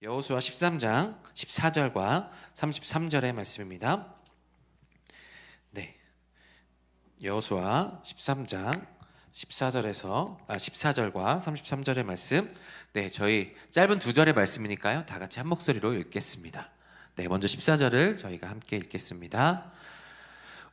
여호수아 13장 14절과 33절의 말씀입니다. 네, 여호수아 13장 14절과 33절의 말씀. 네, 저희 짧은 두 절의 말씀이니까요, 다 같이 한 목소리로 읽겠습니다. 네, 먼저 14절을 저희가 함께 읽겠습니다.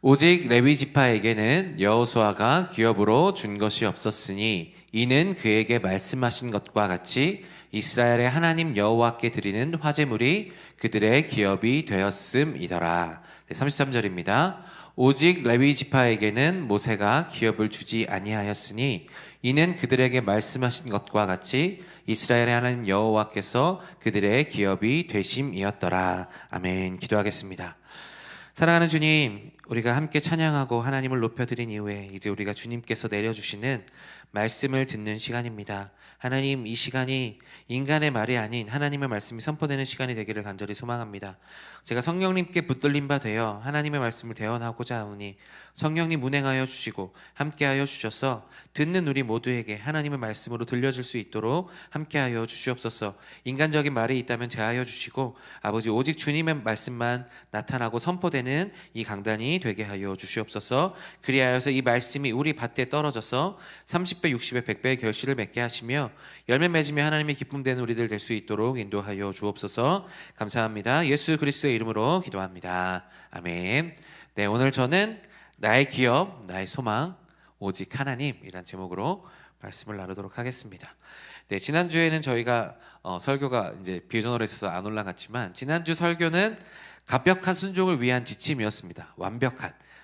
오직 레위 지파에게는 여호수아가 기업으로 준 것이 없었으니 이는 그에게 말씀하신 것과 같이 이스라엘의 하나님 여호와께 드리는 화제물이 그들의 기업이 되었음이더라. 네, 33절입니다. 오직 레위 지파에게는 모세가 기업을 주지 아니하였으니 이는 그들에게 말씀하신 것과 같이 이스라엘의 하나님 여호와께서 그들의 기업이 되심이었더라. 아멘. 기도하겠습니다. 사랑하는 주님, 우리가 함께 찬양하고 하나님을 높여드린 이후에 이제 우리가 주님께서 내려주시는 말씀을 듣는 시간입니다. 하나님, 이 시간이 인간의 말이 아닌 하나님의 말씀이 선포되는 시간이 되기를 간절히 소망합니다. 제가 성령님께 붙들린 바 되어 하나님의 말씀을 대언하고자 하오니 성령님 운행하여 주시고 함께하여 주셔서 듣는 우리 모두에게 하나님의 말씀으로 들려줄 수 있도록 함께하여 주시옵소서. 인간적인 말이 있다면 제하여 주시고 아버지, 오직 주님의 말씀만 나타나고 선포되는 이 강단이 되게 하여 주시옵소서. 그리하여서 이 말씀이 우리 밭에 떨어져서 30배, 60배, 100배의 결실을 맺게 하시며 열매 맺으며 하나님의 기쁨 되는 우리들 될 수 있도록 인도하여 주옵소서. 감사합니다. 예수 그리스도의 이름으로 기도합니다. 아멘. 네, 오늘 저는 나의 기업, 나의 소망, 오직 하나님이란 제목으로 말씀을 나누도록 하겠습니다. 네, 지난주에는 저희가 설교가 이제 비전으로 있어서 안 올라갔지만 지난주 설교는 갑벽한 순종을 위한 지침이었습니다.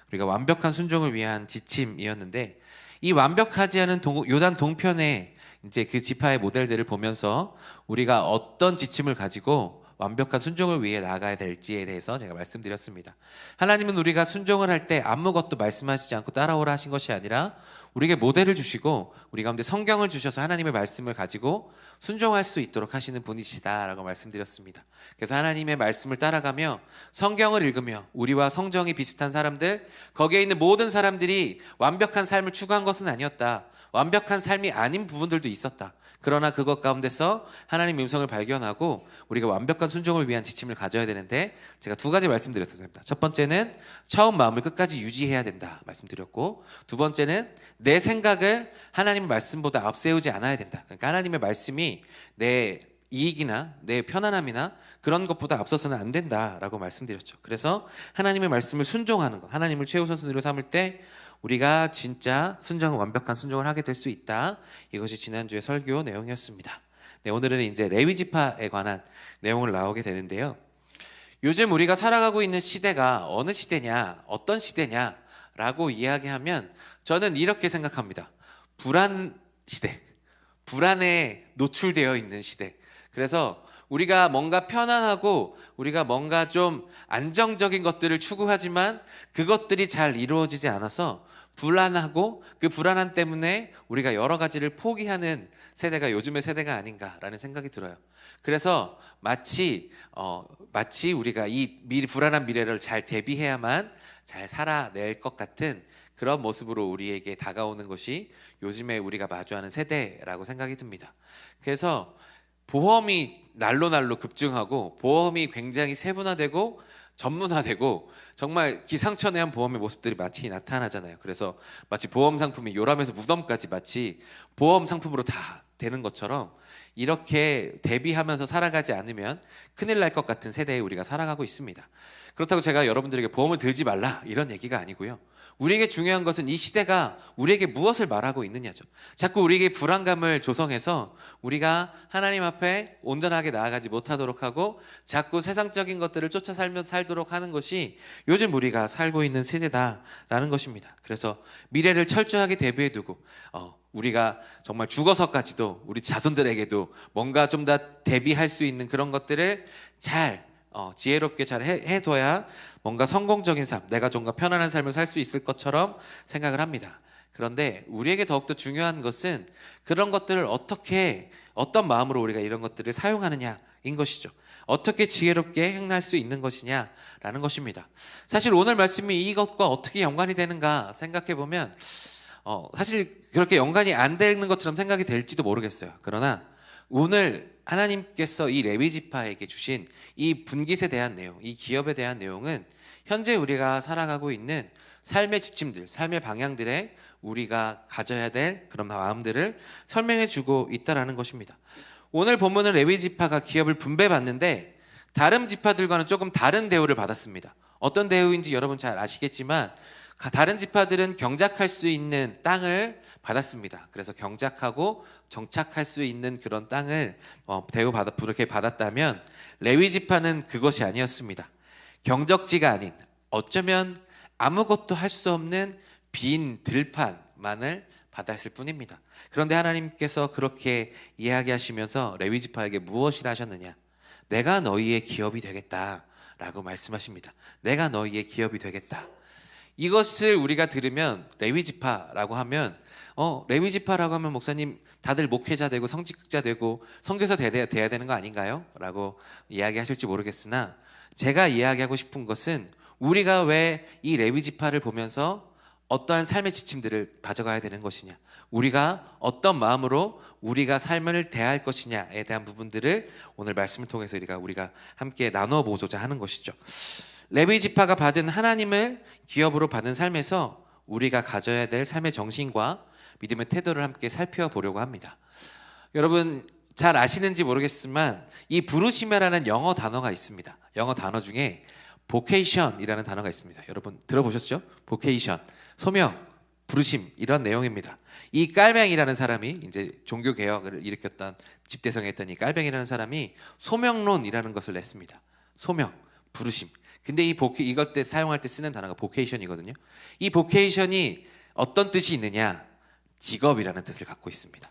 우리가 완벽한 순종을 위한 지침이었는데, 이 완벽하지 않은 요단 동편의 이제 그 지파의 모델들을 보면서 우리가 어떤 지침을 가지고 완벽한 순종을 위해 나아가야 될지에 대해서 제가 말씀드렸습니다. 하나님은 우리가 순종을 할 때 아무것도 말씀하시지 않고 따라오라 하신 것이 아니라 우리에게 모델을 주시고 우리 가운데 성경을 주셔서 하나님의 말씀을 가지고 순종할 수 있도록 하시는 분이시다라고 말씀드렸습니다. 그래서 하나님의 말씀을 따라가며 성경을 읽으며 우리와 성정이 비슷한 사람들, 거기에 있는 모든 사람들이 완벽한 삶을 추구한 것은 아니었다. 완벽한 삶이 아닌 부분들도 있었다. 그러나 그것 가운데서 하나님의 음성을 발견하고 우리가 완벽한 순종을 위한 지침을 가져야 되는데, 제가 두 가지 말씀드렸습니다. 첫 번째는 처음 마음을 끝까지 유지해야 된다 말씀드렸고, 두 번째는 내 생각을 하나님의 말씀보다 앞세우지 않아야 된다. 그러니까 하나님의 말씀이 내 이익이나 내 편안함이나 그런 것보다 앞서서는 안 된다라고 말씀드렸죠. 그래서 하나님의 말씀을 순종하는 것, 하나님을 최우선순위로 삼을 때 우리가 진짜 완벽한 순종을 하게 될 수 있다. 이것이 지난주의 설교 내용이었습니다. 네, 오늘은 이제 레위 지파에 관한 내용을 나오게 되는데요. 요즘 우리가 살아가고 있는 시대가 어느 시대냐, 어떤 시대냐라고 이야기하면 저는 이렇게 생각합니다. 불안 시대, 불안에 노출되어 있는 시대. 그래서 우리가 뭔가 편안하고 우리가 뭔가 좀 안정적인 것들을 추구하지만 그것들이 잘 이루어지지 않아서 불안하고 그 불안함 때문에 우리가 여러 가지를 포기하는 세대가 요즘의 세대가 아닌가라는 생각이 들어요. 그래서 마치 우리가 이 불안한 미래를 잘 대비해야만 잘 살아낼 것 같은 그런 모습으로 우리에게 다가오는 것이 요즘에 우리가 마주하는 세대라고 생각이 듭니다. 그래서 보험이 날로 급증하고 보험이 굉장히 세분화되고 전문화되고 정말 기상천외한 보험의 모습들이 마치 나타나잖아요. 그래서 마치 보험 상품이 요람에서 무덤까지 마치 보험 상품으로 다 되는 것처럼 이렇게 대비하면서 살아가지 않으면 큰일 날 것 같은 세대에 우리가 살아가고 있습니다. 그렇다고 제가 여러분들에게 보험을 들지 말라 이런 얘기가 아니고요. 우리에게 중요한 것은 이 시대가 우리에게 무엇을 말하고 있느냐죠. 자꾸 우리에게 불안감을 조성해서 우리가 하나님 앞에 온전하게 나아가지 못하도록 하고 자꾸 세상적인 것들을 쫓아 살도록 하는 것이 요즘 우리가 살고 있는 세대다라는 것입니다. 그래서 미래를 철저하게 대비해두고 우리가 정말 죽어서까지도 우리 자손들에게도 뭔가 좀 더 대비할 수 있는 그런 것들을 잘 지혜롭게 잘 해둬야 뭔가 성공적인 삶, 내가 좀 더 편안한 삶을 살 수 있을 것처럼 생각을 합니다. 그런데 우리에게 더욱더 중요한 것은 그런 것들을 어떤 마음으로 우리가 이런 것들을 사용하느냐인 것이죠. 어떻게 지혜롭게 행할 수 있는 것이냐라는 것입니다. 사실 오늘 말씀이 이것과 어떻게 연관이 되는가 생각해 보면 사실 그렇게 연관이 안 되는 것처럼 생각이 될지도 모르겠어요. 그러나 오늘 하나님께서 이 레위 지파에게 주신 이 분깃에 대한 내용, 이 기업에 대한 내용은 현재 우리가 살아가고 있는 삶의 지침들, 삶의 방향들에 우리가 가져야 될 그런 마음들을 설명해 주고 있다라는 것입니다. 오늘 본문은 레위 지파가 기업을 분배받는데 다른 지파들과는 조금 다른 대우를 받았습니다. 어떤 대우인지 여러분 잘 아시겠지만 다른 지파들은 경작할 수 있는 땅을 받았습니다. 그래서 경작하고 정착할 수 있는 그런 땅을 그렇게 받았다면 레위 지파는 그것이 아니었습니다. 경적지가 아닌 어쩌면 아무것도 할 수 없는 빈 들판만을 받았을 뿐입니다. 그런데 하나님께서 그렇게 이야기하시면서 레위 지파에게 무엇이라 하셨느냐? 내가 너희의 기업이 되겠다라고 말씀하십니다. 내가 너희의 기업이 되겠다. 이것을 우리가 들으면 레위 지파라고 하면 목사님 다들 목회자 되고 성직자 되고 선교사 돼야 되는 거 아닌가요? 라고 이야기하실지 모르겠으나 제가 이야기하고 싶은 것은 우리가 왜 이 레위 지파를 보면서 어떠한 삶의 지침들을 가져가야 되는 것이냐, 우리가 어떤 마음으로 우리가 삶을 대할 것이냐에 대한 부분들을 오늘 말씀을 통해서 우리가 함께 나누어 보고자 하는 것이죠. 레위 지파가 받은 하나님을 기업으로 받은 삶에서 우리가 가져야 될 삶의 정신과 믿음의 태도를 함께 살펴보려고 합니다. 여러분 잘 아시는지 모르겠지만 이 부르심이라는 영어 단어가 있습니다. 영어 단어 중에 vocation이라는 단어가 있습니다. 여러분 들어보셨죠? vocation, 소명, 부르심 이런 내용입니다. 이 깔뱅이라는 사람이 이제 종교 개혁을 일으켰던 집대성했던 이 깔뱅이라는 사람이 소명론이라는 것을 냈습니다. 소명, 부르심. 근데 이것 때 사용할 때 쓰는 단어가 vocation이거든요. 이 vocation이 어떤 뜻이 있느냐? 직업이라는 뜻을 갖고 있습니다.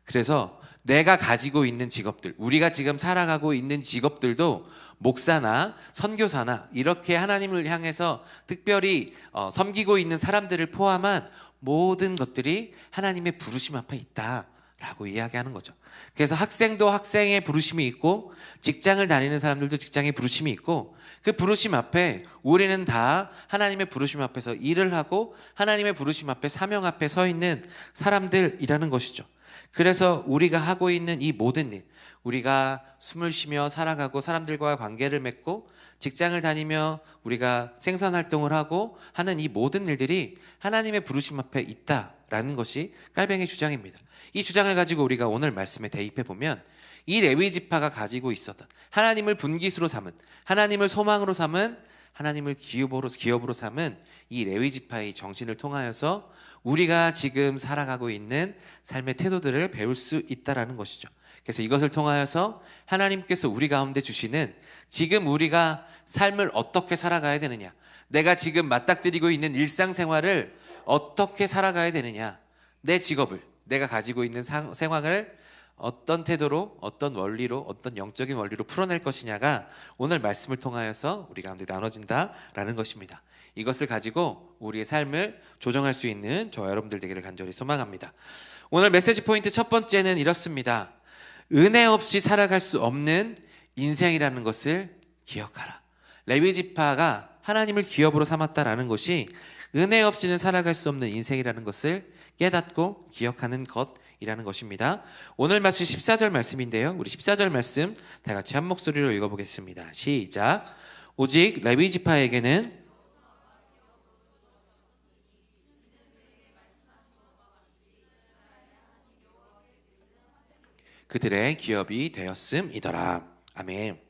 그래서 내가 가지고 있는 직업들, 우리가 지금 살아가고 있는 직업들도 목사나 선교사나 이렇게 하나님을 향해서 특별히 섬기고 있는 사람들을 포함한 모든 것들이 하나님의 부르심 앞에 있다라고 이야기하는 거죠. 그래서 학생도 학생의 부르심이 있고 직장을 다니는 사람들도 직장의 부르심이 있고 그 부르심 앞에 우리는 다 하나님의 부르심 앞에서 일을 하고 하나님의 부르심 앞에 사명 앞에 서 있는 사람들이라는 것이죠. 그래서 우리가 하고 있는 이 모든 일, 우리가 숨을 쉬며 살아가고 사람들과 관계를 맺고 직장을 다니며 우리가 생산활동을 하고 하는 이 모든 일들이 하나님의 부르심 앞에 있다라는 것이 깔뱅이의 주장입니다. 이 주장을 가지고 우리가 오늘 말씀에 대입해 보면 이 레위 지파가 가지고 있었던 하나님을 분깃으로 삼은, 하나님을 소망으로 삼은, 하나님을 기업으로 삼은 이 레위 지파의 정신을 통하여서 우리가 지금 살아가고 있는 삶의 태도들을 배울 수 있다라는 것이죠. 그래서 이것을 통하여서 하나님께서 우리 가운데 주시는 지금 우리가 삶을 어떻게 살아가야 되느냐, 내가 지금 맞닥뜨리고 있는 일상생활을 어떻게 살아가야 되느냐, 내 직업을, 내가 가지고 있는 생활을 어떤 태도로, 어떤 원리로, 어떤 영적인 원리로 풀어낼 것이냐가 오늘 말씀을 통하여서 우리 가운데 나눠진다라는 것입니다. 이것을 가지고 우리의 삶을 조정할 수 있는 저와 여러분들 되기를 간절히 소망합니다. 오늘 메시지 포인트 첫 번째는 이렇습니다. 은혜 없이 살아갈 수 없는 인생이라는 것을 기억하라. 레위 지파가 하나님을 기업으로 삼았다라는 것이 은혜 없이는 살아갈 수 없는 인생이라는 것을 깨닫고 기억하는 것이라는 것입니다. 오늘 말씀 14절 말씀인데요. 우리 14절 말씀 다 같이 한 목소리로 읽어보겠습니다. 시작. 오직 레위 지파에게는 그들의 기업이 되었음이더라. 아멘.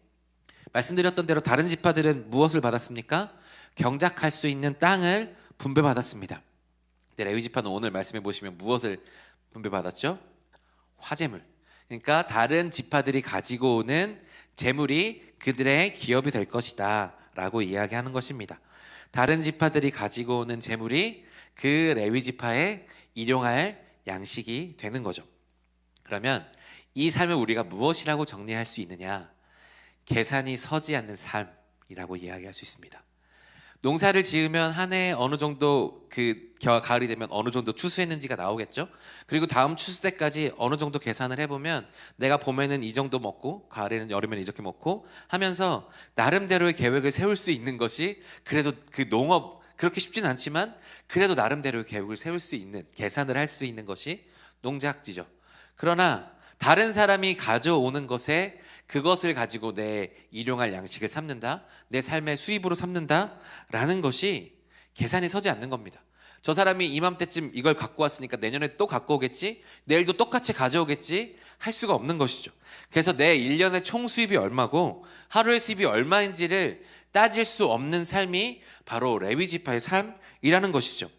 말씀드렸던 대로 다른 지파들은 무엇을 받았습니까? 경작할 수 있는 땅을 분배받았습니다. 근데 레위 지파는 오늘 말씀해 보시면 무엇을 분배받았죠? 화재물. 그러니까 다른 지파들이 가지고 오는 재물이 그들의 기업이 될 것이다 라고 이야기하는 것입니다. 다른 지파들이 가지고 오는 재물이 그 레위 지파의 일용할 양식이 되는 거죠. 그러면 이 삶을 우리가 무엇이라고 정리할 수 있느냐? 계산이 서지 않는 삶이라고 이야기할 수 있습니다. 농사를 지으면 한 해에 어느 정도 가을이 되면 어느 정도 추수했는지가 나오겠죠. 그리고 다음 추수 때까지 어느 정도 계산을 해보면 내가 봄에는 이 정도 먹고 가을에는 여름에는 이렇게 먹고 하면서 나름대로의 계획을 세울 수 있는 것이 그래도 그 농업 그렇게 쉽진 않지만 그래도 나름대로의 계획을 세울 수 있는 계산을 할 수 있는 것이 농작지죠. 그러나 다른 사람이 가져오는 것에 그것을 가지고 내 일용할 양식을 삼는다, 내 삶의 수입으로 삼는다라는 것이 계산이 서지 않는 겁니다. 저 사람이 이맘때쯤 이걸 갖고 왔으니까 내년에 또 갖고 오겠지, 내일도 똑같이 가져오겠지 할 수가 없는 것이죠. 그래서 내 1년의 총 수입이 얼마고 하루의 수입이 얼마인지를 따질 수 없는 삶이 바로 레위 지파의 삶이라는 것이죠.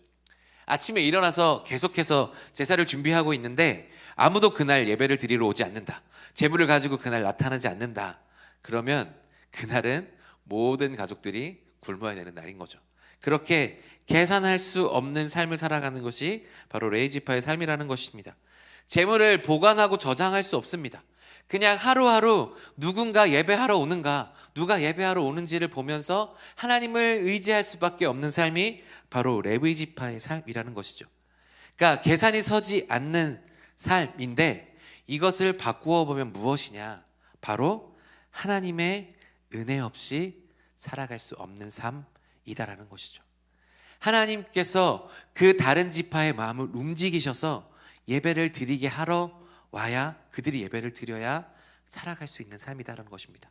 아침에 일어나서 계속해서 제사를 준비하고 있는데 아무도 그날 예배를 드리러 오지 않는다, 제물을 가지고 그날 나타나지 않는다, 그러면 그날은 모든 가족들이 굶어야 되는 날인 거죠. 그렇게 계산할 수 없는 삶을 살아가는 것이 바로 레위 지파의 삶이라는 것입니다. 제물을 보관하고 저장할 수 없습니다. 그냥 하루하루 누군가 예배하러 오는가, 누가 예배하러 오는지를 보면서 하나님을 의지할 수밖에 없는 삶이 바로 레위 지파의 삶이라는 것이죠. 그러니까 계산이 서지 않는 삶인데 이것을 바꾸어 보면 무엇이냐? 바로 하나님의 은혜 없이 살아갈 수 없는 삶이다라는 것이죠. 하나님께서 그 다른 지파의 마음을 움직이셔서 예배를 드리게 하러 와야, 그들이 예배를 드려야 살아갈 수 있는 삶이다라는 것입니다.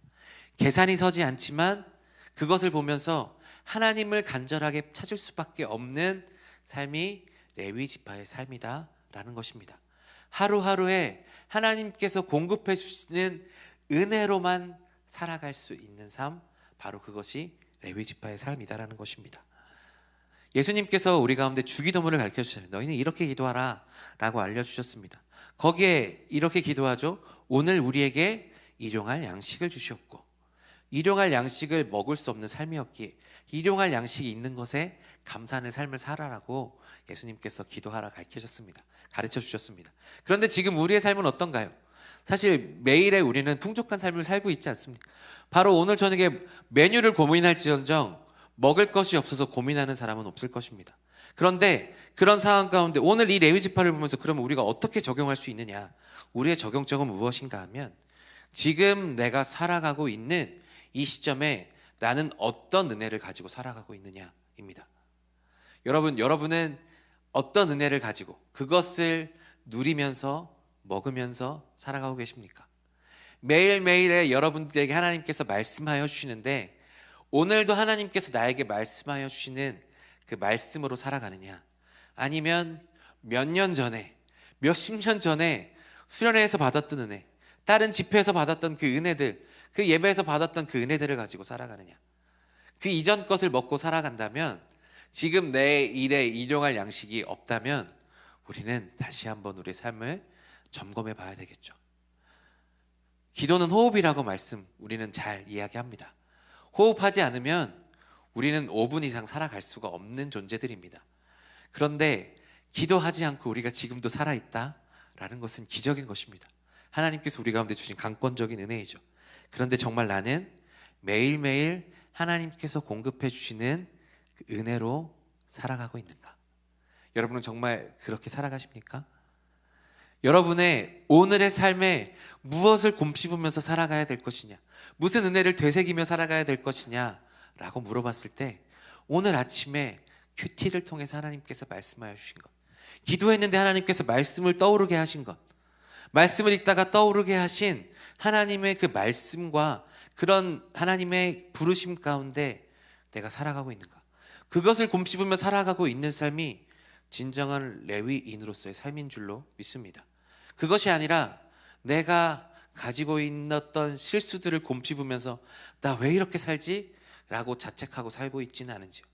계산이 서지 않지만 그것을 보면서 하나님을 간절하게 찾을 수밖에 없는 삶이 레위 지파의 삶이다라는 것입니다. 하루하루에 하나님께서 공급해 주시는 은혜로만 살아갈 수 있는 삶, 바로 그것이 레위 지파의 삶이다라는 것입니다. 예수님께서 우리 가운데 주기도문을 가르쳐 주셨습니다. 너희는 이렇게 기도하라 라고 알려주셨습니다. 거기에 이렇게 기도하죠. 오늘 우리에게 일용할 양식을 주시옵고. 일용할 양식을 먹을 수 없는 삶이었기에 일용할 양식이 있는 것에 감사하는 삶을 살아라고 예수님께서 기도하라 가르쳐 주셨습니다. 그런데 지금 우리의 삶은 어떤가요? 사실 매일에 우리는 풍족한 삶을 살고 있지 않습니까? 바로 오늘 저녁에 메뉴를 고민할지언정 먹을 것이 없어서 고민하는 사람은 없을 것입니다. 그런데 그런 상황 가운데 오늘 이 레위 지파를 보면서 그러면 우리가 어떻게 적용할 수 있느냐? 우리의 적용점은 무엇인가 하면 지금 내가 살아가고 있는 이 시점에 나는 어떤 은혜를 가지고 살아가고 있느냐입니다. 여러분은 어떤 은혜를 가지고 그것을 누리면서 먹으면서 살아가고 계십니까? 매일매일에 여러분들에게 하나님께서 말씀하여 주시는데 오늘도 하나님께서 나에게 말씀하여 주시는 그 말씀으로 살아가느냐, 아니면 몇 년 전에, 몇십 년 전에 수련회에서 받았던 은혜, 다른 집회에서 받았던 그 은혜들, 그 예배에서 받았던 그 은혜들을 가지고 살아가느냐. 그 이전 것을 먹고 살아간다면, 지금 내 일에 일용할 양식이 없다면 우리는 다시 한번 우리의 삶을 점검해 봐야 되겠죠. 기도는 호흡이라고 우리는 잘 이야기합니다. 호흡하지 않으면 우리는 5분 이상 살아갈 수가 없는 존재들입니다. 그런데 기도하지 않고 우리가 지금도 살아있다라는 것은 기적인 것입니다. 하나님께서 우리 가운데 주신 강권적인 은혜이죠. 그런데 정말 나는 매일매일 하나님께서 공급해 주시는 그 은혜로 살아가고 있는가? 여러분은 정말 그렇게 살아가십니까? 여러분의 오늘의 삶에 무엇을 곰씹으면서 살아가야 될 것이냐, 무슨 은혜를 되새기며 살아가야 될 것이냐 라고 물어봤을 때 오늘 아침에 큐티를 통해서 하나님께서 말씀하여 주신 것, 기도했는데 하나님께서 말씀을 떠오르게 하신 것, 말씀을 읽다가 떠오르게 하신 하나님의 그 말씀과 그런 하나님의 부르심 가운데 내가 살아가고 있는가, 그것을 곰씹으며 살아가고 있는 삶이 진정한 레위인으로서의 삶인 줄로 믿습니다. 그것이 아니라 내가 가지고 있었던 실수들을 곰씹으면서 나 왜 이렇게 살지? 라고 자책하고 살고 있지는 않은지요.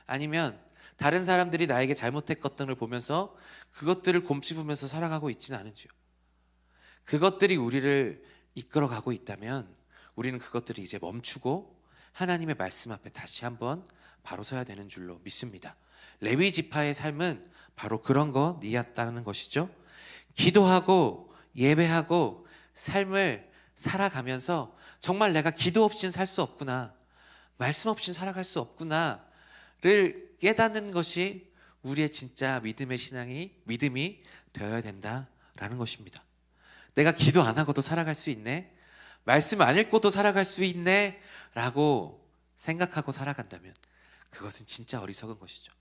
아니면 다른 사람들이 나에게 잘못했던 걸 보면서 그것들을 곰씹으면서 살아가고 있지는 않은지요. 그것들이 우리를 이끌어가고 있다면 우리는 그것들을 이제 멈추고 하나님의 말씀 앞에 다시 한번 바로 서야 되는 줄로 믿습니다. 레위 지파의 삶은 바로 그런 것이었다는 것이죠. 기도하고 예배하고 삶을 살아가면서 정말 내가 기도 없이는 살 수 없구나, 말씀 없이는 살아갈 수 없구나를 깨닫는 것이 우리의 진짜 믿음이 되어야 된다라는 것입니다. 내가 기도 안 하고도 살아갈 수 있네, 말씀 안 읽고도 살아갈 수 있네 라고 생각하고 살아간다면 그것은 진짜 어리석은 것이죠.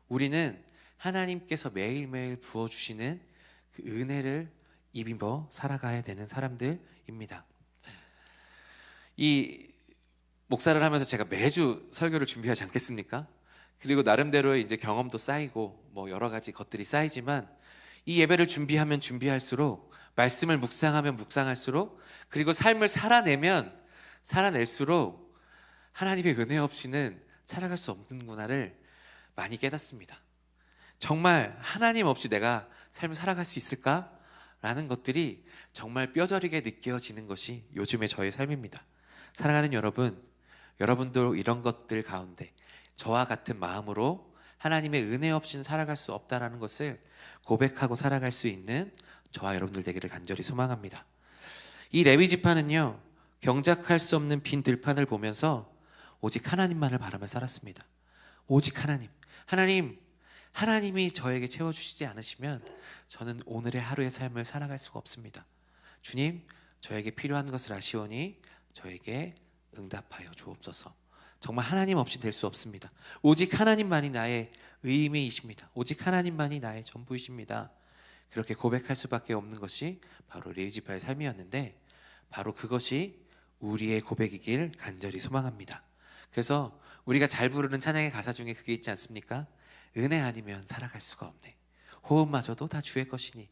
우리는 하나님께서 매일매일 부어주시는 그 은혜를 입입어 살아가야 되는 사람들입니다. 이 목사를 하면서 제가 매주 설교를 준비하지 않겠습니까? 그리고 나름대로의 이제 경험도 쌓이고 뭐 여러 가지 것들이 쌓이지만 이 예배를 준비하면 준비할수록, 말씀을 묵상하면 묵상할수록, 그리고 삶을 살아낼수록 하나님의 은혜 없이는 살아갈 수 없는구나를 많이 깨닫습니다. 정말 하나님 없이 내가 삶을 살아갈 수 있을까라는 것들이 정말 뼈저리게 느껴지는 것이 요즘의 저의 삶입니다. 사랑하는 여러분, 여러분도 이런 것들 가운데 저와 같은 마음으로 하나님의 은혜 없이는 살아갈 수 없다는 것을 고백하고 살아갈 수 있는 저와 여러분들 되기를 간절히 소망합니다. 이 레위 지파는요, 경작할 수 없는 빈 들판을 보면서 오직 하나님만을 바라며 살았습니다. 오직 하나님이 저에게 채워주시지 않으시면 저는 오늘의 하루의 삶을 살아갈 수가 없습니다. 주님, 저에게 필요한 것을 아시오니 저에게 응답하여 주옵소서. 정말 하나님 없이 될 수 없습니다. 오직 하나님만이 나의 의미이십니다. 오직 하나님만이 나의 전부이십니다. 그렇게 고백할 수밖에 없는 것이 바로 레위 지파의 삶이었는데, 바로 그것이 우리의 고백이길 간절히 소망합니다. 그래서 우리가 잘 부르는 찬양의 가사 중에 그게 있지 않습니까? 은혜 아니면 살아갈 수가 없네. 호흡마저도 다 주의 것이니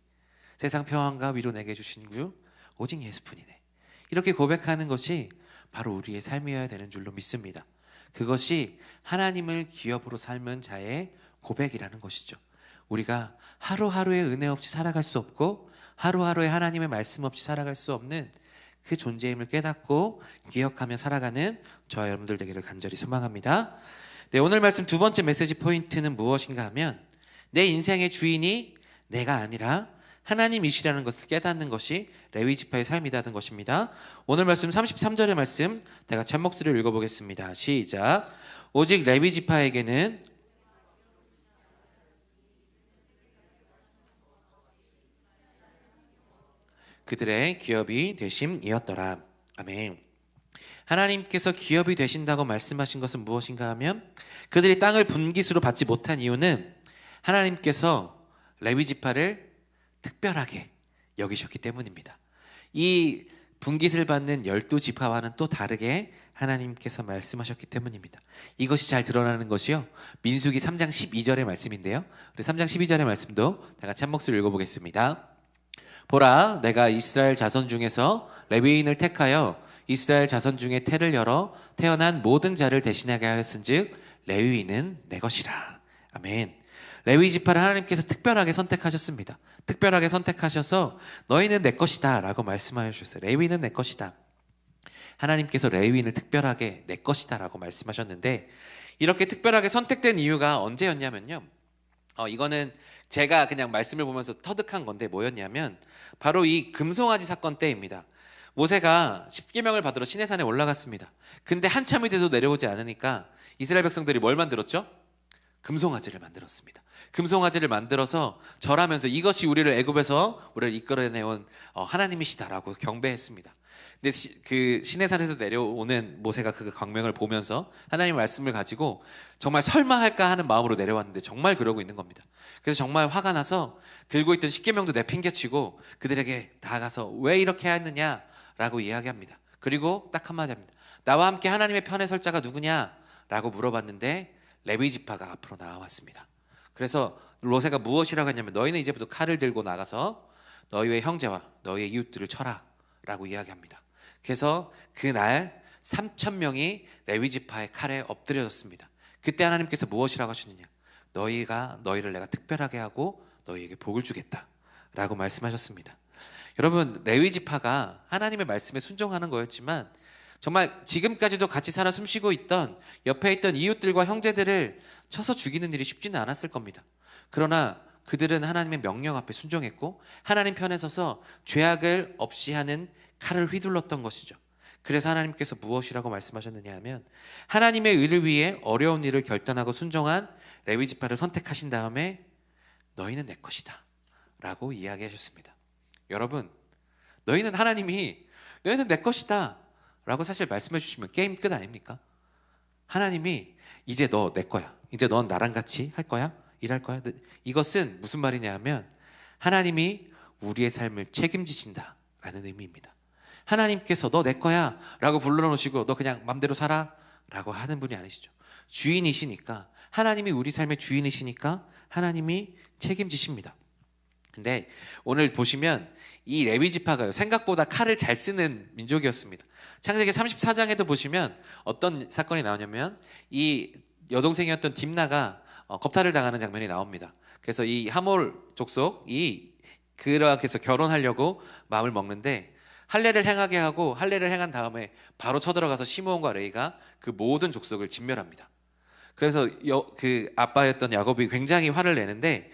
세상 평안과 위로 내게 주신 주 오직 예수뿐이네. 이렇게 고백하는 것이 바로 우리의 삶이어야 되는 줄로 믿습니다. 그것이 하나님을 기업으로 삶은 자의 고백이라는 것이죠. 우리가 하루하루의 은혜 없이 살아갈 수 없고 하루하루의 하나님의 말씀 없이 살아갈 수 없는 그 존재임을 깨닫고 기억하며 살아가는 저와 여러분들 되기를 간절히 소망합니다. 네, 오늘 말씀 두 번째 메시지 포인트는 무엇인가 하면, 내 인생의 주인이 내가 아니라 하나님이시라는 것을 깨닫는 것이 레위 지파의 삶이라는 것입니다. 오늘 말씀 33절의 말씀 다 같이 한 목소리로 읽어보겠습니다. 시작. 오직 레위 지파에게는 그들의 기업이 되심이었더라. 아멘. 하나님께서 기업이 되신다고 말씀하신 것은 무엇인가 하면, 그들이 땅을 분깃으로 받지 못한 이유는 하나님께서 레위 지파를 특별하게 여기셨기 때문입니다. 이 분깃을 받는 12지파와는 또 다르게 하나님께서 말씀하셨기 때문입니다. 이것이 잘 드러나는 것이요, 민수기 3장 12절의 말씀인데요, 우리 3장 12절의 말씀도 다 같이 한 목소리로 읽어보겠습니다. 보라, 내가 이스라엘 자손 중에서 레위인을 택하여 이스라엘 자손 중에 태를 열어 태어난 모든 자를 대신하게 하였은즉 레위인은 내 것이라. 아멘. 레위 지파를 하나님께서 특별하게 선택하셨습니다. 특별하게 선택하셔서 너희는 내 것이다 라고 말씀하여 주셨어요. 레위인은 내 것이다. 하나님께서 레위인을 특별하게 내 것이다 라고 말씀하셨는데, 이렇게 특별하게 선택된 이유가 언제였냐면요, 이거는 제가 그냥 말씀을 보면서 터득한 건데 뭐였냐면, 바로 이 금송아지 사건 때입니다. 모세가 십계명을 받으러 시내산에 올라갔습니다. 근데 한참이 돼도 내려오지 않으니까 이스라엘 백성들이 뭘 만들었죠? 금송아지를 만들었습니다. 금송아지를 만들어서 절하면서 이것이 우리를 애굽에서 우리를 이끌어내온 하나님이시다라고 경배했습니다. 근데 그 시내산에서 내려오는 모세가 그 광명을 보면서 하나님의 말씀을 가지고 정말 설마 할까 하는 마음으로 내려왔는데 정말 그러고 있는 겁니다. 그래서 정말 화가 나서 들고 있던 십계명도 내팽개치고 그들에게 다가가서 왜 이렇게 했느냐라고 이야기합니다. 그리고 딱 한마디 합니다. 나와 함께 하나님의 편에 설 자가 누구냐라고 물어봤는데 레위 지파가 앞으로 나왔습니다. 그래서 모세가 무엇이라고 했냐면, 너희는 이제부터 칼을 들고 나가서 너희의 형제와 너희의 이웃들을 쳐라 라고 이야기합니다. 그래서 그날 3,000명이 레위 지파의 칼에 엎드려졌습니다. 그때 하나님께서 무엇이라고 하셨느냐, 너희를 내가 특별하게 하고 너희에게 복을 주겠다 라고 말씀하셨습니다. 여러분, 레위 지파가 하나님의 말씀에 순종하는 거였지만 정말 지금까지도 같이 살아 숨쉬고 있던 옆에 있던 이웃들과 형제들을 쳐서 죽이는 일이 쉽지는 않았을 겁니다. 그러나 그들은 하나님의 명령 앞에 순종했고 하나님 편에 서서 죄악을 없이 하는 칼을 휘둘렀던 것이죠. 그래서 하나님께서 무엇이라고 말씀하셨느냐 하면, 하나님의 의를 위해 어려운 일을 결단하고 순종한 레위 지파를 선택하신 다음에 너희는 내 것이다 라고 이야기하셨습니다. 여러분, 너희는 내 것이다 라고 사실 말씀해 주시면 게임 끝 아닙니까? 하나님이 이제 너 내 거야, 이제 넌 나랑 같이 할 거야, 일할 거야. 이것은 무슨 말이냐 하면, 하나님이 우리의 삶을 책임지신다라는 의미입니다. 하나님께서 너 내 거야 라고 불러놓으시고 너 그냥 맘대로 살아 라고 하는 분이 아니시죠. 주인이시니까, 하나님이 우리 삶의 주인이시니까 하나님이 책임지십니다. 근데 오늘 보시면 이 레위 지파가요, 생각보다 칼을 잘 쓰는 민족이었습니다. 창세기 34장에도 보시면 어떤 사건이 나오냐면 이 여동생이었던 딥나가 겁탈을 당하는 장면이 나옵니다. 그래서 이 하몰 족속이 그렇게 해서 결혼하려고 마음을 먹는데 할례를 행하게 하고, 할례를 행한 다음에 바로 쳐들어가서 시므온과 레이가 그 모든 족속을 진멸합니다. 그래서 그 아빠였던 야곱이 굉장히 화를 내는데,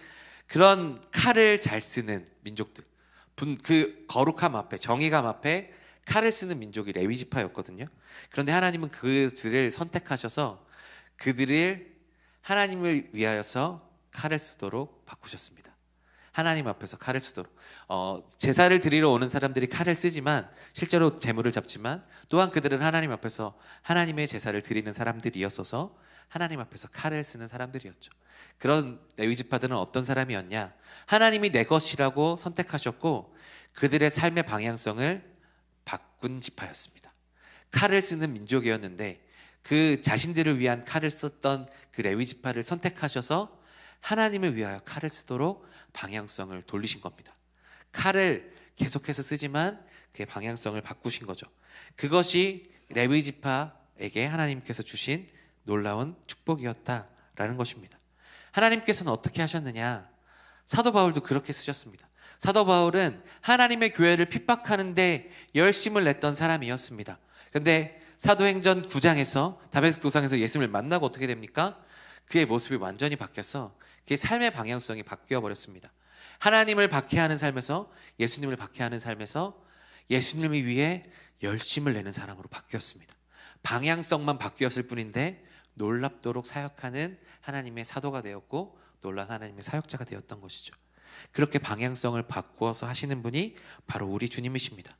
그런 칼을 잘 쓰는 민족들, 그 거룩함 앞에, 정의감 앞에 칼을 쓰는 민족이 레위 지파였거든요. 그런데 하나님은 그들을 선택하셔서 그들을 하나님을 위하여서 칼을 쓰도록 바꾸셨습니다. 하나님 앞에서 칼을 쓰도록, 제사를 드리러 오는 사람들이 칼을 쓰지만 실제로 제물을 잡지만, 또한 그들은 하나님 앞에서 하나님의 제사를 드리는 사람들이었어서 하나님 앞에서 칼을 쓰는 사람들이었죠. 그런 레위 지파들은 어떤 사람이었냐? 하나님이 내 것이라고 선택하셨고 그들의 삶의 방향성을 바꾼 지파였습니다. 칼을 쓰는 민족이었는데 그 자신들을 위한 칼을 썼던 그 레위 지파를 선택하셔서 하나님을 위하여 칼을 쓰도록 방향성을 돌리신 겁니다. 칼을 계속해서 쓰지만 그의 방향성을 바꾸신 거죠. 그것이 레위 지파에게 하나님께서 주신 놀라운 축복이었다라는 것입니다. 하나님께서는 어떻게 하셨느냐? 사도 바울도 그렇게 쓰셨습니다. 사도 바울은 하나님의 교회를 핍박하는데 열심을 냈던 사람이었습니다. 그런데 사도행전 9장에서 다메섹 도상에서 예수님을 만나고 어떻게 됩니까? 그의 모습이 완전히 바뀌어서 그의 삶의 방향성이 바뀌어 버렸습니다. 하나님을 박해하는 삶에서, 예수님을 박해하는 삶에서 예수님을 위해 열심을 내는 사람으로 바뀌었습니다. 방향성만 바뀌었을 뿐인데 놀랍도록 사역하는 하나님의 사도가 되었고 놀라운 하나님의 사역자가 되었던 것이죠. 그렇게 방향성을 바꾸어서 하시는 분이 바로 우리 주님이십니다.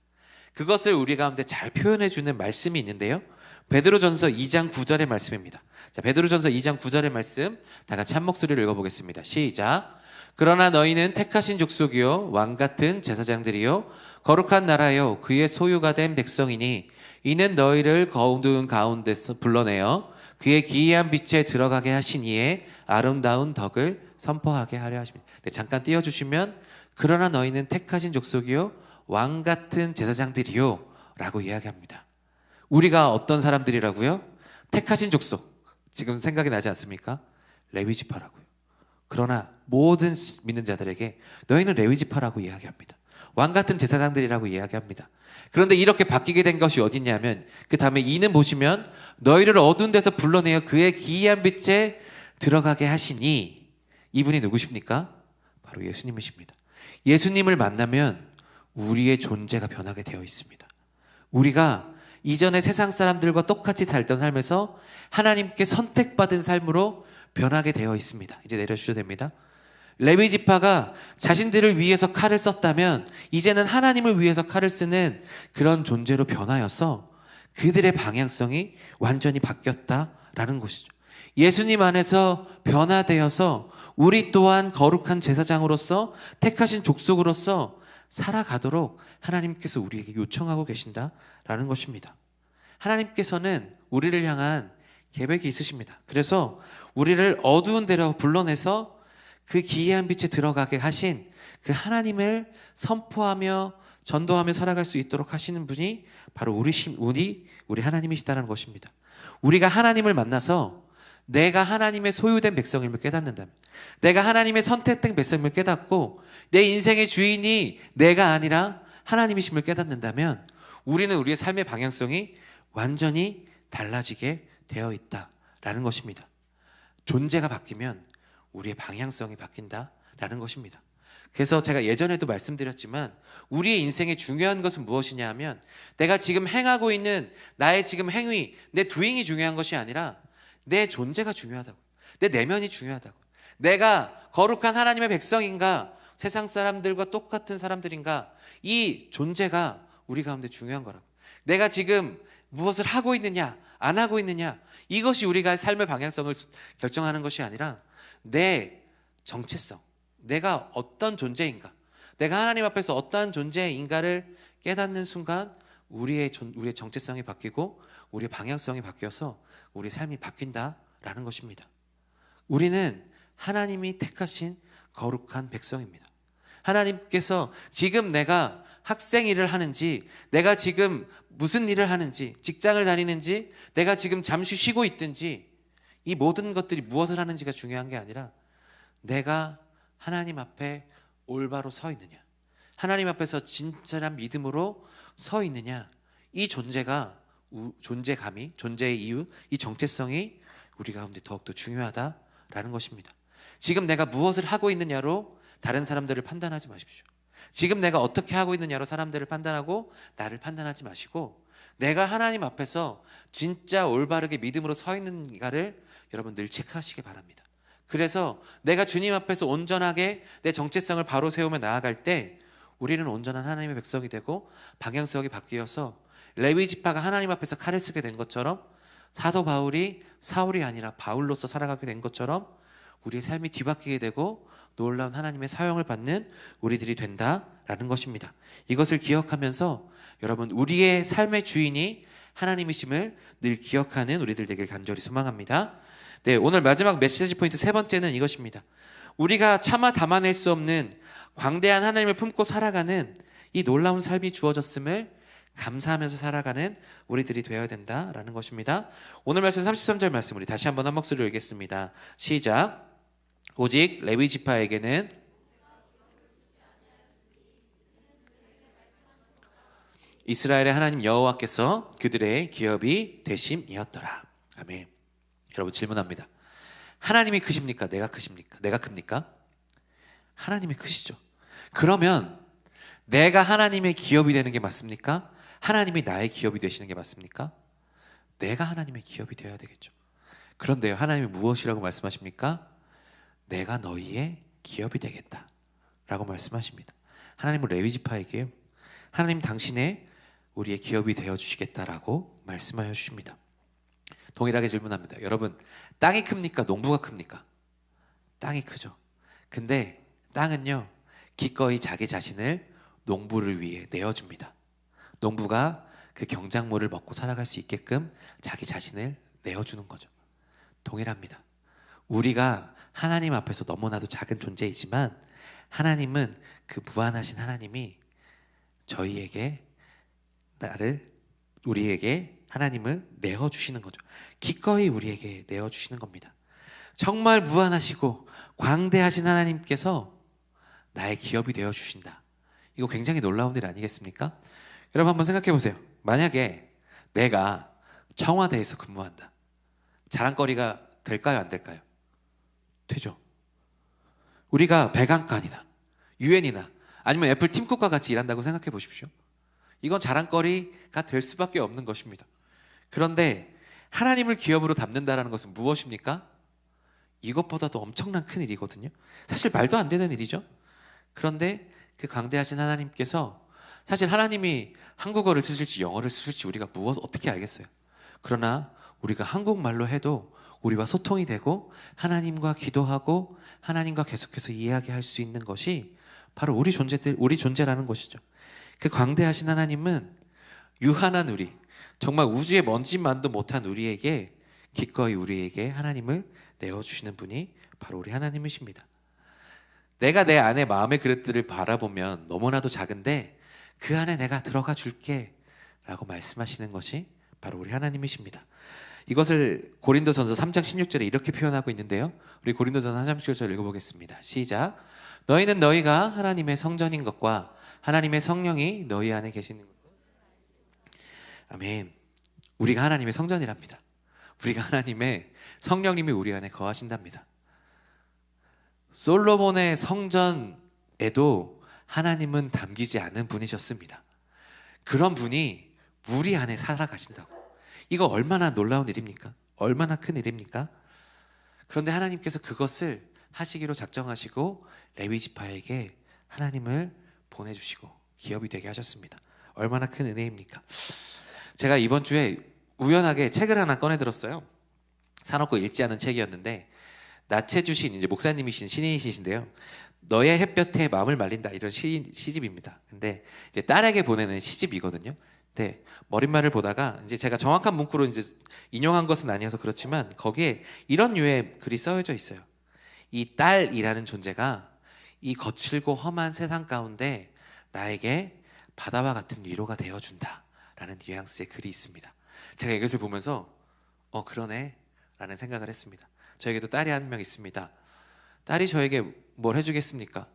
그것을 우리 가운데 잘 표현해 주는 말씀이 있는데요, 베드로전서 2장 9절의 말씀입니다. 자, 베드로전서 2장 9절의 말씀 다 같이 한 목소리로 읽어보겠습니다. 시작. 그러나 너희는 택하신 족속이요 왕같은 제사장들이요 거룩한 나라요 그의 소유가 된 백성이니 이는 너희를 어두운 가운데서 불러내어 그의 기이한 빛에 들어가게 하신 이의 아름다운 덕을 선포하게 하려 하십니다. 네, 잠깐 띄워주시면 그러나 너희는 택하신 족속이요 왕같은 제사장들이요 라고 이야기합니다. 우리가 어떤 사람들이라고요? 택하신 족속, 지금 생각이 나지 않습니까? 레위 지파라고요. 그러나 모든 믿는 자들에게 너희는 레위 지파라고 이야기합니다. 왕같은 제사장들이라고 이야기합니다. 그런데 이렇게 바뀌게 된 것이 어디냐면 그 다음에 이는 보시면 너희를 어두운 데서 불러내어 그의 기이한 빛에 들어가게 하시니, 이분이 누구십니까? 바로 예수님이십니다. 예수님을 만나면 우리의 존재가 변하게 되어 있습니다. 우리가 이전에 세상 사람들과 똑같이 살던 삶에서 하나님께 선택받은 삶으로 변하게 되어 있습니다. 이제 내려주셔도 됩니다. 레위 지파가 자신들을 위해서 칼을 썼다면 이제는 하나님을 위해서 칼을 쓰는 그런 존재로 변하여서 그들의 방향성이 완전히 바뀌었다라는 것이죠. 예수님 안에서 변화되어서 우리 또한 거룩한 제사장으로서 택하신 족속으로서 살아가도록 하나님께서 우리에게 요청하고 계신다라는 것입니다. 하나님께서는 우리를 향한 계획이 있으십니다. 그래서 우리를 어두운 데로 불러내서 그 기이한 빛에 들어가게 하신 그 하나님을 선포하며 전도하며 살아갈 수 있도록 하시는 분이 바로 우리 하나님이시다는 것입니다. 우리가 하나님을 만나서 내가 하나님의 소유된 백성임을 깨닫는다면, 내가 하나님의 선택된 백성임을 깨닫고 내 인생의 주인이 내가 아니라 하나님이심을 깨닫는다면 우리는 우리의 삶의 방향성이 완전히 달라지게 되어 있다라는 것입니다. 존재가 바뀌면 우리의 방향성이 바뀐다라는 것입니다. 그래서 제가 예전에도 말씀드렸지만 우리의 인생의 중요한 것은 무엇이냐 하면 내가 지금 행하고 있는 나의 지금 행위, 내 doing이 중요한 것이 아니라 내 존재가 중요하다고, 내 내면이 중요하다고. 내가 거룩한 하나님의 백성인가, 세상 사람들과 똑같은 사람들인가, 이 존재가 우리 가운데 중요한 거라고. 내가 지금 무엇을 하고 있느냐 안 하고 있느냐, 이것이 우리가 삶의 방향성을 결정하는 것이 아니라 내 정체성, 내가 어떤 존재인가, 내가 하나님 앞에서 어떠한 존재인가를 깨닫는 순간 우리의 정체성이 바뀌고 우리의 방향성이 바뀌어서 우리의 삶이 바뀐다라는 것입니다. 우리는 하나님이 택하신 거룩한 백성입니다. 하나님께서 지금 내가 학생 일을 하는지, 내가 지금 무슨 일을 하는지, 직장을 다니는지, 내가 지금 잠시 쉬고 있든지, 이 모든 것들이 무엇을 하는지가 중요한 게 아니라 내가 하나님 앞에 올바로 서 있느냐, 하나님 앞에서 진짜란 믿음으로 서 있느냐, 이 존재가, 존재감이, 존재의 이유, 이 정체성이 우리 가운데 더욱더 중요하다라는 것입니다. 지금 내가 무엇을 하고 있느냐로 다른 사람들을 판단하지 마십시오. 지금 내가 어떻게 하고 있느냐로 사람들을 판단하고 나를 판단하지 마시고, 내가 하나님 앞에서 진짜 올바르게 믿음으로 서 있는가를 여러분 늘 체크하시기 바랍니다. 그래서 내가 주님 앞에서 온전하게 내 정체성을 바로 세우며 나아갈 때 우리는 온전한 하나님의 백성이 되고 방향성이 바뀌어서 레위 지파가 하나님 앞에서 칼을 쓰게 된 것처럼, 사도 바울이 사울이 아니라 바울로서 살아가게 된 것처럼 우리의 삶이 뒤바뀌게 되고 놀라운 하나님의 사용을 받는 우리들이 된다라는 것입니다. 이것을 기억하면서 여러분 우리의 삶의 주인이 하나님이심을 늘 기억하는 우리들 되길 간절히 소망합니다. 네, 오늘 마지막 메시지 포인트 세 번째는 이것입니다. 우리가 차마 담아낼 수 없는 광대한 하나님을 품고 살아가는 이 놀라운 삶이 주어졌음을 감사하면서 살아가는 우리들이 되어야 된다라는 것입니다. 오늘 말씀 33절 말씀 우리 다시 한번 한 목소리로 읽겠습니다. 시작. 오직 레위 지파에게는 이스라엘의 하나님 여호와께서 그들의 기업이 되심이었더라. 아멘. 여러분 질문합니다. 하나님이 크십니까? 내가 크십니까? 내가 큽니까? 하나님이 크시죠. 그러면 내가 하나님의 기업이 되는 게 맞습니까? 하나님이 나의 기업이 되시는 게 맞습니까? 내가 하나님의 기업이 되어야 되겠죠. 그런데요, 하나님이 무엇이라고 말씀하십니까? 내가 너희의 기업이 되겠다 라고 말씀하십니다. 하나님은 레위 지파에게 하나님 당신의 우리의 기업이 되어주시겠다라고 말씀하여 주십니다. 동일하게 질문합니다. 여러분, 땅이 큽니까? 농부가 큽니까? 땅이 크죠. 근데 땅은요, 기꺼이 자기 자신을 농부를 위해 내어줍니다. 농부가 그 경작물을 먹고 살아갈 수 있게끔 자기 자신을 내어주는 거죠. 동일합니다. 우리가 하나님 앞에서 너무나도 작은 존재이지만 하나님은 그 무한하신 하나님이 저희에게 우리에게 하나님을 내어주시는 거죠. 기꺼이 우리에게 내어주시는 겁니다. 정말 무한하시고 광대하신 하나님께서 나의 기업이 되어주신다. 이거 굉장히 놀라운 일 아니겠습니까? 여러분 한번 생각해 보세요. 만약에 내가 청와대에서 근무한다. 자랑거리가 될까요? 안 될까요? 되죠. 우리가 백악관이나 유엔이나 아니면 애플 팀쿡과 같이 일한다고 생각해 보십시오. 이건 자랑거리가 될 수밖에 없는 것입니다. 그런데 하나님을 기업으로 담는다는 것은 무엇입니까? 이것보다도 엄청난 큰 일이거든요. 사실 말도 안 되는 일이죠. 그런데 그 광대하신 하나님께서, 사실 하나님이 한국어를 쓰실지 영어를 쓰실지 우리가 어떻게 알겠어요. 그러나 우리가 한국말로 해도 우리와 소통이 되고 하나님과 기도하고 하나님과 계속해서 이야기할 수 있는 것이 바로 우리 존재라는 것이죠. 그 광대하신 하나님은 유한한 우리, 정말 우주의 먼지만도 못한 우리에게 기꺼이 우리에게 하나님을 내어주시는 분이 바로 우리 하나님이십니다. 내가 내 안에 마음의 그릇들을 바라보면 너무나도 작은데 그 안에 내가 들어가 줄게 라고 말씀하시는 것이 바로 우리 하나님이십니다. 이것을 고린도전서 3장 16절에 이렇게 표현하고 있는데요. 우리 고린도전서 3장 16절 읽어보겠습니다. 시작. 너희는 너희가 하나님의 성전인 것과 하나님의 성령이 너희 안에 계시는 것을. 아멘. 우리가 하나님의 성전이랍니다. 우리가 하나님의 성령님이 우리 안에 거하신답니다. 솔로몬의 성전에도 하나님은 담기지 않은 분이셨습니다. 그런 분이 우리 안에 살아가신다고. 이거 얼마나 놀라운 일입니까? 얼마나 큰 일입니까? 그런데 하나님께서 그것을 하시기로 작정하시고 레위 지파에게 하나님을 보내주시고 기업이 되게 하셨습니다. 얼마나 큰 은혜입니까? 제가 이번 주에 우연하게 책을 하나 꺼내 들었어요. 사놓고 읽지 않은 책이었는데 나체주 시인, 이제 목사님이신 신인이신데요. 너의 햇볕에 마음을 말린다, 이런 시집입니다. 근데 이제 딸에게 보내는 시집이거든요. 네, 머릿말을 보다가 이제 제가 정확한 문구로 이제 인용한 것은 아니어서 그렇지만 거기에 이런 류의 글이 써져 있어요. 이 딸이라는 존재가 이 거칠고 험한 세상 가운데 나에게 바다와 같은 위로가 되어준다라는 뉘앙스의 글이 있습니다. 제가 이것을 보면서 그러네 라는 생각을 했습니다. 저에게도 딸이 한 명 있습니다. 딸이 저에게 뭘 해주겠습니까?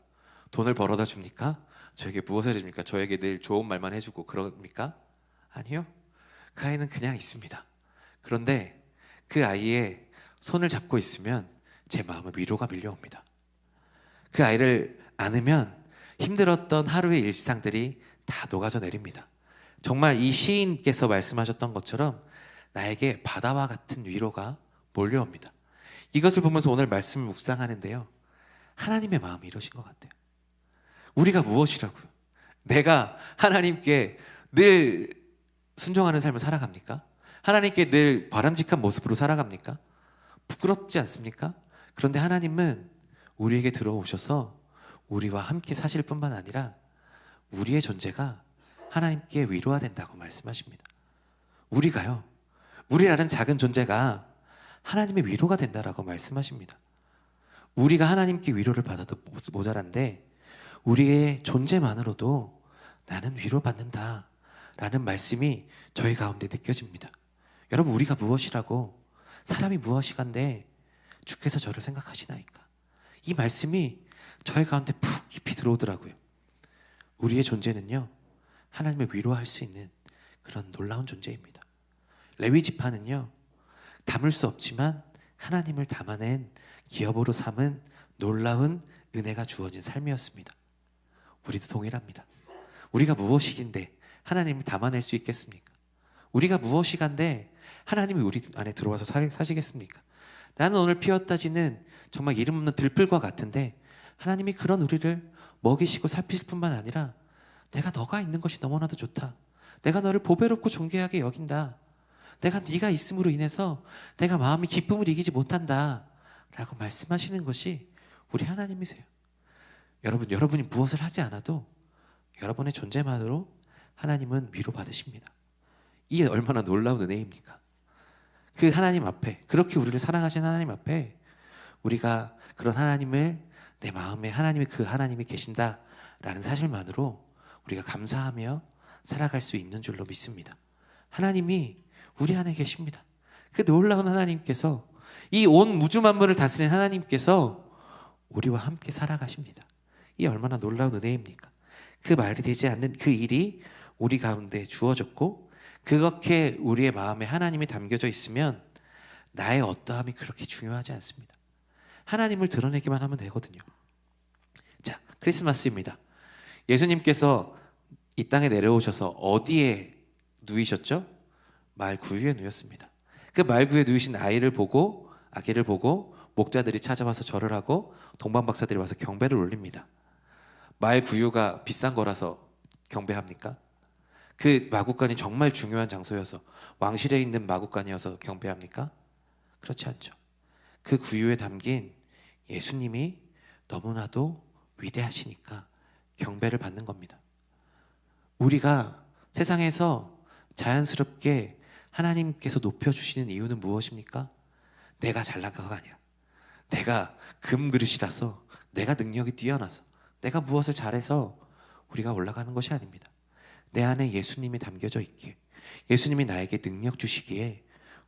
돈을 벌어다 줍니까? 저에게 무엇을 해줍니까? 저에게 늘 좋은 말만 해주고 그럽니까? 아니요. 그 아이는 그냥 있습니다. 그런데 그 아이의 손을 잡고 있으면 제 마음에 위로가 밀려옵니다. 그 아이를 안으면 힘들었던 하루의 일상들이 다 녹아져 내립니다. 정말 이 시인께서 말씀하셨던 것처럼 나에게 바다와 같은 위로가 몰려옵니다. 이것을 보면서 오늘 말씀을 묵상하는데요, 하나님의 마음이 이러신 것 같아요. 우리가 무엇이라고요? 내가 하나님께 늘 순종하는 삶을 살아갑니까? 하나님께 늘 바람직한 모습으로 살아갑니까? 부끄럽지 않습니까? 그런데 하나님은 우리에게 들어오셔서 우리와 함께 사실 뿐만 아니라 우리의 존재가 하나님께 위로가 된다고 말씀하십니다. 우리라는 작은 존재가 하나님의 위로가 된다라고 말씀하십니다. 우리가 하나님께 위로를 받아도 모자란데 우리의 존재만으로도 나는 위로받는다 라는 말씀이 저희 가운데 느껴집니다. 여러분, 우리가 무엇이라고, 사람이 무엇이간데 주께서 저를 생각하시나이까? 이 말씀이 저희 가운데 푹 깊이 들어오더라고요. 우리의 존재는요, 하나님을 위로할 수 있는 그런 놀라운 존재입니다. 레위 지파는요, 담을 수 없지만 하나님을 담아낸 기업으로 삼은 놀라운 은혜가 주어진 삶이었습니다. 우리도 동일합니다. 우리가 무엇이긴데 하나님을 담아낼 수 있겠습니까? 우리가 무엇이간데 하나님이 우리 안에 들어와서 사시겠습니까? 나는 오늘 피었다 지는 정말 이름 없는 들풀과 같은데 하나님이 그런 우리를 먹이시고 살피실 뿐만 아니라 내가 너가 있는 것이 너무나도 좋다. 내가 너를 보배롭고 존귀하게 여긴다. 내가 네가 있음으로 인해서 내가 마음이 기쁨을 이기지 못한다 라고 말씀하시는 것이 우리 하나님이세요. 여러분이 무엇을 하지 않아도 여러분의 존재만으로 하나님은 위로받으십니다. 이 얼마나 놀라운 은혜입니까? 그 하나님 앞에, 그렇게 우리를 사랑하신 하나님 앞에 우리가 그런 하나님을, 내 마음에 그 하나님이 계신다라는 사실만으로 우리가 감사하며 살아갈 수 있는 줄로 믿습니다. 하나님이 우리 안에 계십니다. 그 놀라운 하나님께서, 이 온 우주 만물을 다스리는 하나님께서 우리와 함께 살아가십니다. 이 얼마나 놀라운 은혜입니까? 그 말이 되지 않는 그 일이 우리 가운데 주어졌고, 그렇게 우리의 마음에 하나님이 담겨져 있으면 나의 어떠함이 그렇게 중요하지 않습니다. 하나님을 드러내기만 하면 되거든요. 자, 크리스마스입니다. 예수님께서 이 땅에 내려오셔서 어디에 누이셨죠? 말구유에 누였습니다. 그 말구유에 누이신 아기를 보고 목자들이 찾아와서 절을 하고 동방박사들이 와서 경배를 올립니다. 말구유가 비싼 거라서 경배합니까? 그 마구간이 정말 중요한 장소여서, 왕실에 있는 마구간이어서 경배합니까? 그렇지 않죠. 그 구유에 담긴 예수님이 너무나도 위대하시니까 경배를 받는 겁니다. 우리가 세상에서 자연스럽게 하나님께서 높여주시는 이유는 무엇입니까? 내가 잘난 거가 아니라, 내가 금그릇이라서, 내가 능력이 뛰어나서, 내가 무엇을 잘해서 우리가 올라가는 것이 아닙니다. 내 안에 예수님이 담겨져 있기에, 예수님이 나에게 능력 주시기에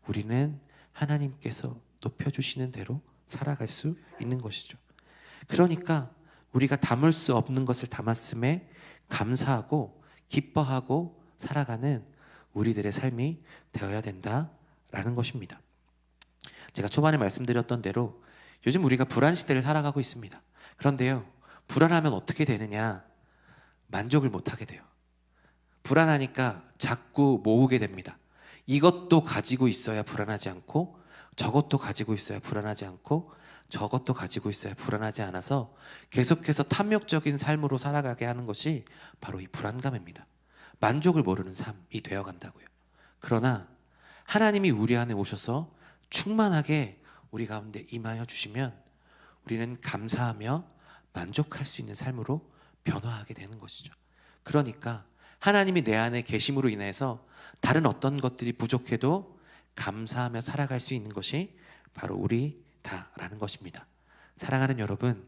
우리는 하나님께서 높여주시는 대로 살아갈 수 있는 것이죠. 그러니까 우리가 담을 수 없는 것을 담았음에 감사하고 기뻐하고 살아가는 우리들의 삶이 되어야 된다라는 것입니다. 제가 초반에 말씀드렸던 대로 요즘 우리가 불안 시대를 살아가고 있습니다. 그런데요, 불안하면 어떻게 되느냐? 만족을 못하게 돼요. 불안하니까 자꾸 모으게 됩니다. 이것도 가지고 있어야 불안하지 않고, 저것도 가지고 있어야 불안하지 않고, 저것도 가지고 있어야 불안하지 않아서 계속해서 탐욕적인 삶으로 살아가게 하는 것이 바로 이 불안감입니다. 만족을 모르는 삶이 되어간다고요. 그러나 하나님이 우리 안에 오셔서 충만하게 우리 가운데 임하여 주시면 우리는 감사하며 만족할 수 있는 삶으로 변화하게 되는 것이죠. 그러니까 하나님이 내 안에 계심으로 인해서 다른 어떤 것들이 부족해도 감사하며 살아갈 수 있는 것이 바로 우리다라는 것입니다. 사랑하는 여러분,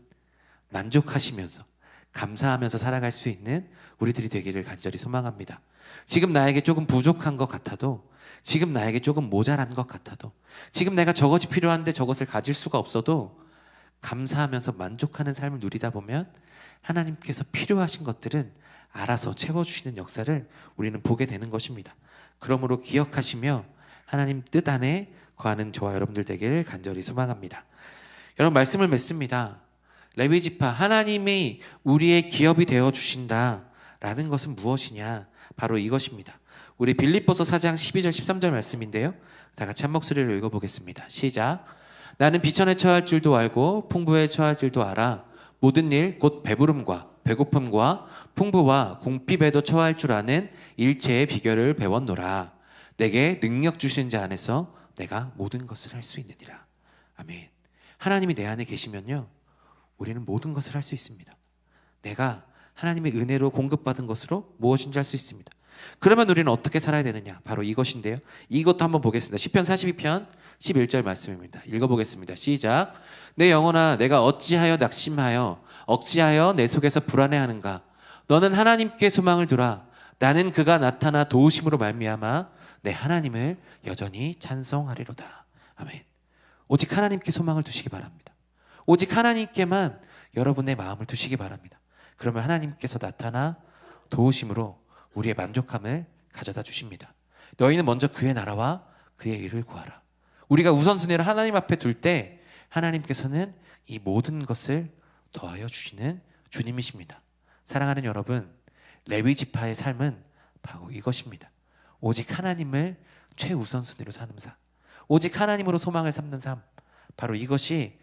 만족하시면서 감사하면서 살아갈 수 있는 우리들이 되기를 간절히 소망합니다. 지금 나에게 조금 부족한 것 같아도, 지금 나에게 조금 모자란 것 같아도, 지금 내가 저것이 필요한데 저것을 가질 수가 없어도 감사하면서 만족하는 삶을 누리다 보면 하나님께서 필요하신 것들은 알아서 채워주시는 역사를 우리는 보게 되는 것입니다. 그러므로 기억하시며 하나님 뜻 안에 거하는 저와 여러분들 되기를 간절히 소망합니다. 여러분, 말씀을 맺습니다. 레위지파, 하나님이 우리의 기업이 되어 주신다라는 것은 무엇이냐? 바로 이것입니다. 우리 빌립보서 4장 12절 13절 말씀인데요, 다 같이 한 목소리로 읽어보겠습니다. 시작. 나는 비천에 처할 줄도 알고 풍부에 처할 줄도 알아. 모든 일 곧 배부름과 배고픔과 풍부와 궁핍에도 처할 줄 아는 일체의 비결을 배웠노라. 내게 능력 주신 자 안에서 내가 모든 것을 할 수 있느니라. 아멘. 하나님이 내 안에 계시면요, 우리는 모든 것을 할 수 있습니다. 내가 하나님의 은혜로 공급받은 것으로 무엇인지 할 수 있습니다. 그러면 우리는 어떻게 살아야 되느냐? 바로 이것인데요, 이것도 한번 보겠습니다. 시편 42편 11절 말씀입니다. 읽어보겠습니다. 시작. 내 영혼아, 내가 어찌하여 낙심하여 억지하여 내 속에서 불안해하는가? 너는 하나님께 소망을 두라. 나는 그가 나타나 도우심으로 말미암아 내 하나님을 여전히 찬송하리로다. 아멘. 오직 하나님께 소망을 두시기 바랍니다. 오직 하나님께만 여러분의 마음을 두시기 바랍니다. 그러면 하나님께서 나타나 도우심으로 우리의 만족함을 가져다 주십니다. 너희는 먼저 그의 나라와 그의 일을 구하라. 우리가 우선순위를 하나님 앞에 둘 때 하나님께서는 이 모든 것을 더하여 주시는 주님이십니다. 사랑하는 여러분, 레위 지파의 삶은 바로 이것입니다. 오직 하나님을 최우선순위로 사는 삶, 오직 하나님으로 소망을 삼는 삶, 바로 이것이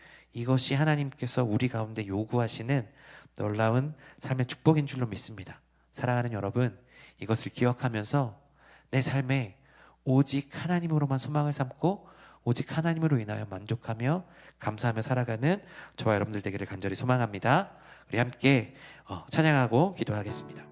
하나님께서 우리 가운데 요구하시는 놀라운 삶의 축복인 줄로 믿습니다. 사랑하는 여러분, 이것을 기억하면서 내 삶에 오직 하나님으로만 소망을 삼고 오직 하나님으로 인하여 만족하며 감사하며 살아가는 저와 여러분들 되기를 간절히 소망합니다. 우리 함께 찬양하고 기도하겠습니다.